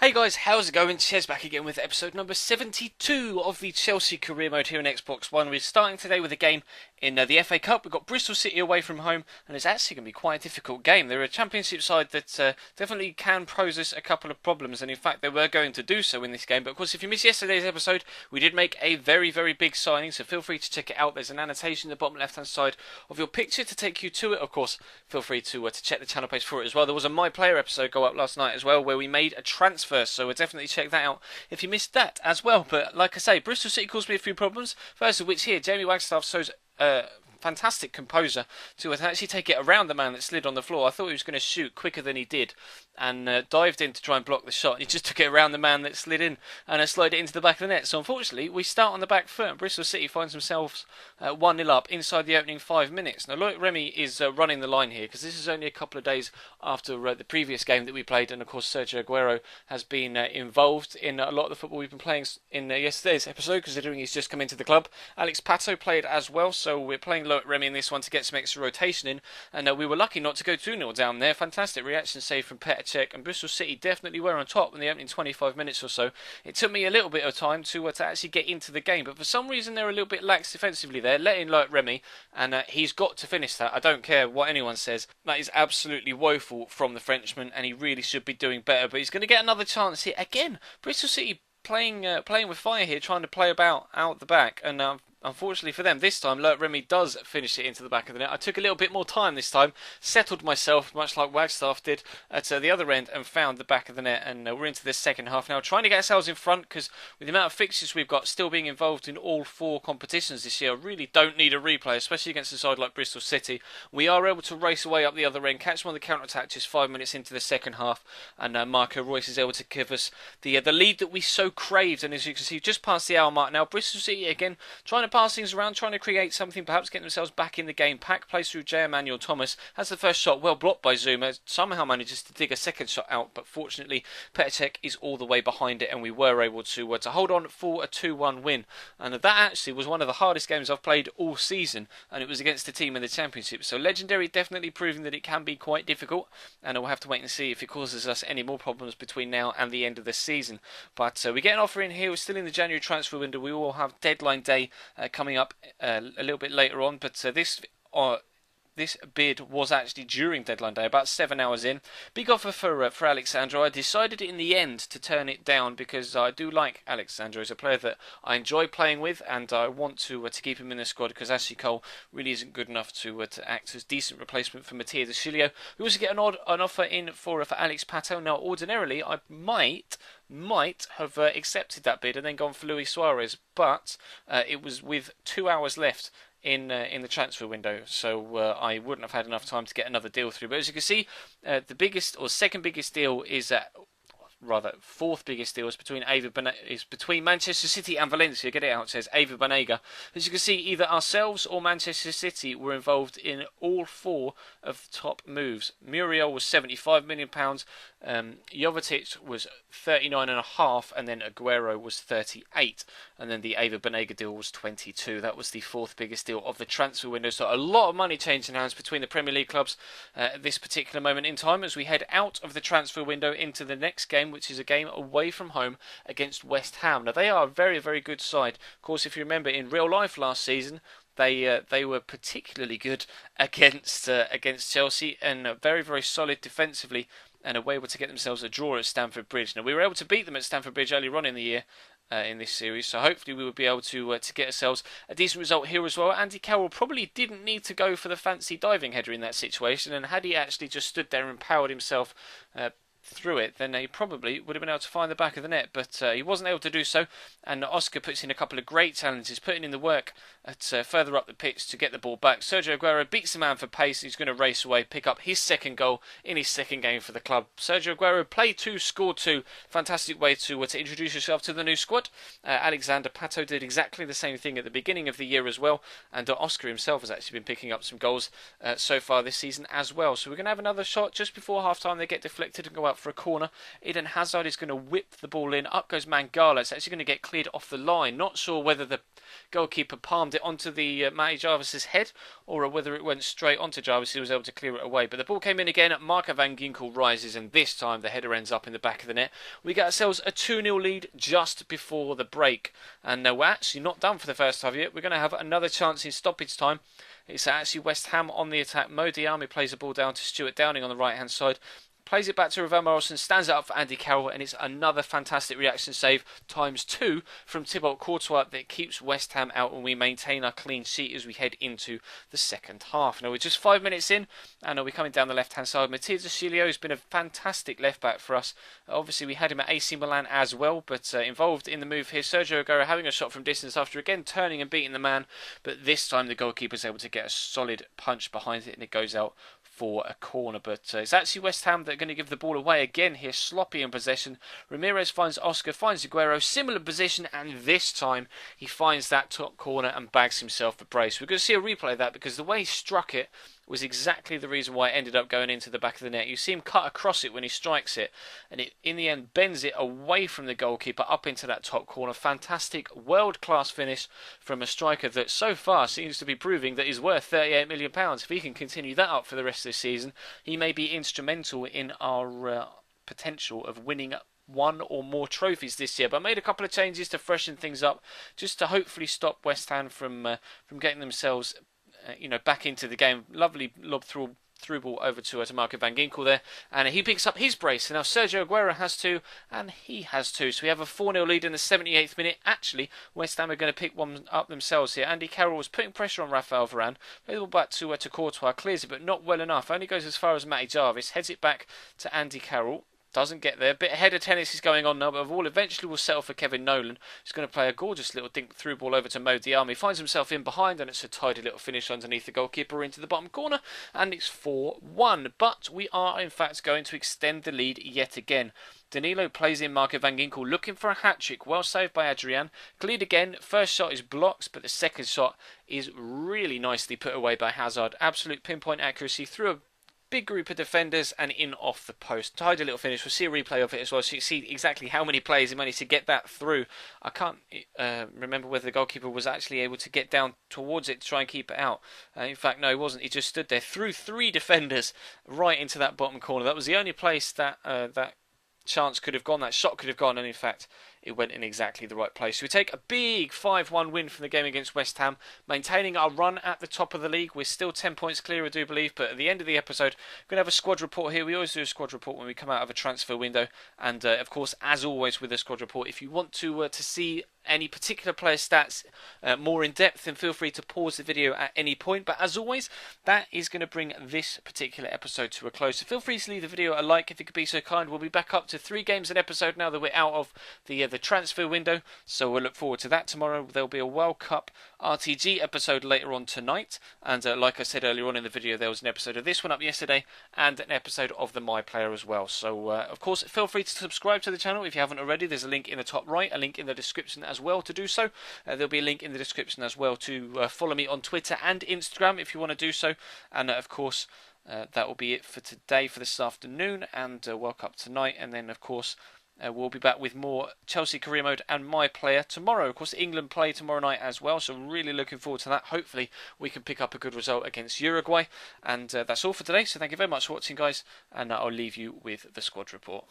Hey guys, how's it going? Ches back again with episode number 72 of the Chelsea career mode here on Xbox One. We're starting today with a game in the FA Cup. We've got Bristol City away from home, and it's actually going to be quite a difficult game. They're a championship side that definitely can pose us a couple of problems, and in fact they were going to do so in this game. But of course, if you missed yesterday's episode, we did make a very, very big signing, so feel free to check it out. There's an annotation in the bottom left-hand side of your picture to take you to it. Of course, feel free to check the channel page for it as well. There was a My Player episode go up last night as well, where we made a transfer, so we'll definitely check that out if you missed that as well. But like I say, Bristol City caused me a few problems. First of which here, Jamie Wagstaff shows fantastic composure to actually take it around the man that slid on the floor. I thought he was going to shoot quicker than he did, and dived in to try and block the shot. He just took it around the man that slid in and slid it into the back of the net. So unfortunately, we start on the back foot, and Bristol City finds themselves 1-0 up inside the opening 5 minutes. Now, Loic Remy is running the line here, because this is only a couple of days after the previous game that we played, and of course Sergio Aguero has been involved in a lot of the football we've been playing in yesterday's episode, considering he's just come into the club. Alex Pato played as well, so we're playing Loic Remy in this one to get some extra rotation in, and we were lucky not to go 2-0 down there. Fantastic reaction save from Petr, and Bristol City definitely were on top in the opening 25 minutes or so. It took me a little bit of time to actually get into the game, but for some reason they're a little bit lax defensively there, letting Loic Remy, and he's got to finish that. I don't care what anyone says. That is absolutely woeful from the Frenchman, and he really should be doing better, but he's going to get another chance here. Again, Bristol City playing with fire here, trying to play about out the back, and unfortunately for them, this time Loic Remy does finish it into the back of the net. I took a little bit more time this time, settled myself, much like Wagstaff did, at the other end, and found the back of the net, and we're into this second half now, trying to get ourselves in front, because with the amount of fixtures we've got, still being involved in all 4 competitions this year, I really don't need a replay, especially against a side like Bristol City. We are able to race away up the other end, catch them on the counter-attack just 5 minutes into the second half, and Marco Reus is able to give us the lead that we so craved, and as you can see, just past the hour mark now. Bristol City again, trying to pass things around, trying to create something, perhaps getting themselves back in the game. Pack plays through J. Emmanuel Thomas, has the first shot well blocked by Zuma, somehow manages to dig a second shot out, but fortunately Petr is all the way behind it, and we were able to hold on for a 2-1 win. And that actually was one of the hardest games I've played all season, and it was against a team in the Championship. So Legendary definitely proving that it can be quite difficult, and we'll have to wait and see if it causes us any more problems between now and the end of the season. But we get an offer in here. We're still in the January transfer window. We will have deadline day coming up a little bit later on, but this bid was actually during deadline day, about 7 hours in. Big offer for Alexandro. I decided in the end to turn it down, because I do like Alexandro. He's a player that I enjoy playing with, and I want to keep him in the squad, because Ashley Cole really isn't good enough to act as decent replacement for Mattia De Chilio. We also get an offer in for Alex Pato. Now, ordinarily, I might have accepted that bid and then gone for Luis Suarez, but it was with 2 hours left in the transfer window, so I wouldn't have had enough time to get another deal through. But as you can see, the biggest or second biggest deal is rather fourth biggest deal is between Manchester City and Valencia. Get it out, it says Eva Banega. As you can see, either ourselves or Manchester City were involved in all 4 of the top moves. Muriel was £75 million, Jovetic was 39.5, and then Aguero was 38, and then the Eva Banega deal was 22. That was the 4th biggest deal of the transfer window. So a lot of money changing hands between the Premier League clubs at this particular moment in time, as we head out of the transfer window into the next game, which is a game away from home against West Ham. Now, they are a very, very good side. Of course, if you remember, in real life last season, they were particularly good against Chelsea, and very, very solid defensively, and were able to get themselves a draw at Stamford Bridge. Now, we were able to beat them at Stamford Bridge earlier on in the year, in this series, so hopefully we will be able to get ourselves a decent result here as well. Andy Carroll probably didn't need to go for the fancy diving header in that situation, and had he actually just stood there and powered himself through it, then he probably would have been able to find the back of the net, but he wasn't able to do so, and Oscar puts in a couple of great challenges, putting in the work at further up the pitch to get the ball back. Sergio Aguero beats the man for pace. He's going to race away, pick up his second goal in his second game for the club. Sergio Aguero played 2, scored 2. Fantastic way to introduce yourself to the new squad. Alexander Pato did exactly the same thing at the beginning of the year as well, and Oscar himself has actually been picking up some goals so far this season as well. So we're going to have another shot just before half time. They get deflected and go out up for a corner. Eden Hazard is going to whip the ball in. Up goes Mangala. It's actually going to get cleared off the line. Not sure whether the goalkeeper palmed it onto the Matty Jarvis's head or whether it went straight onto Jarvis. He was able to clear it away. But the ball came in again. Marco van Ginkel rises, and this time the header ends up in the back of the net. We get ourselves a 2-0 lead just before the break. And we're actually not done for the first half yet. We're going to have another chance in stoppage time. It's actually West Ham on the attack. Mo Diame plays the ball down to Stuart Downing on the right hand side. Plays it back to Ravel Morrison, stands it up for Andy Carroll, and it's another fantastic reaction save ×2 from Thibaut Courtois that keeps West Ham out, and we maintain our clean sheet as we head into the second half. Now we're just 5 minutes in, and we're coming down the left hand side. Matías Auxilio has been a fantastic left back for us. Obviously we had him at AC Milan as well, but involved in the move here. Sergio Aguero having a shot from distance after again turning and beating the man, but this time the goalkeeper is able to get a solid punch behind it, and it goes out for a corner. But it's actually West Ham that are going to give the ball away again here, sloppy in possession. Ramirez finds Oscar, finds Aguero, similar position, and this time he finds that top corner and bags himself a brace. We're going to see a replay of that because the way he struck it was exactly the reason why it ended up going into the back of the net. You see him cut across it when he strikes it, and it in the end bends it away from the goalkeeper up into that top corner. Fantastic world-class finish from a striker that so far seems to be proving that he's worth £38 million. If he can continue that up for the rest of the season, he may be instrumental in our potential of winning one or more trophies this year. But I made a couple of changes to freshen things up, just to hopefully stop West Ham from getting themselves back into the game. Lovely lob through ball over to Marco van Ginkel there, and he picks up his brace, and now Sergio Aguero has two, and he has two, so we have a 4-0 lead in the 78th minute. Actually, West Ham are going to pick one up themselves here. Andy Carroll was putting pressure on Rafael Varane, plays the ball back to Courtois, clears it but not well enough, only goes as far as Matty Jarvis, heads it back to Andy Carroll. Doesn't get there. A bit of header tennis is going on now, but all eventually will settle for Kevin Nolan. He's going to play a gorgeous little dink through ball over to Mo Diame. Finds himself in behind, and it's a tidy little finish underneath the goalkeeper into the bottom corner, and it's 4-1. But we are in fact going to extend the lead yet again. Danilo plays in Marco van Ginkel looking for a hat-trick. Well saved by Adrian. Cleared again. First shot is blocked, but the second shot is really nicely put away by Hazard. Absolute pinpoint accuracy through a big group of defenders and in off the post. Tidy little finish. We'll see a replay of it as well, so you can see exactly how many players he managed to get that through. I can't remember whether the goalkeeper was actually able to get down towards it to try and keep it out. In fact, no, he wasn't. He just stood there through three defenders right into that bottom corner. That was the only place that that chance could have gone, that shot could have gone, and in fact it went in exactly the right place. So we take a big 5-1 win from the game against West Ham, maintaining our run at the top of the league. We're still 10 points clear, I do believe, but at the end of the episode, we're going to have a squad report here. We always do a squad report when we come out of a transfer window, and of course, as always with a squad report, if you want to see any particular player stats more in depth, then feel free to pause the video at any point. But as always, that is going to bring this particular episode to a close. So feel free to leave the video a like if you could be so kind. We'll be back up to 3 games an episode now that we're out of the transfer window. So we'll look forward to that tomorrow. There'll be a World Cup RTG episode later on tonight. And like I said earlier on in the video, there was an episode of this one up yesterday and an episode of the My Player as well. So of course, feel free to subscribe to the channel if you haven't already. There's a link in the top right, a link in the description as well to do so. There'll be a link in the description as well to follow me on Twitter and Instagram if you want to do so. And of course, that will be it for today, for this afternoon, and World Cup tonight. And then of course, we'll be back with more Chelsea Career Mode and My Player tomorrow. Of course, England play tomorrow night as well, so really looking forward to that. Hopefully, we can pick up a good result against Uruguay. And that's all for today, so thank you very much for watching, guys, and I'll leave you with the squad report.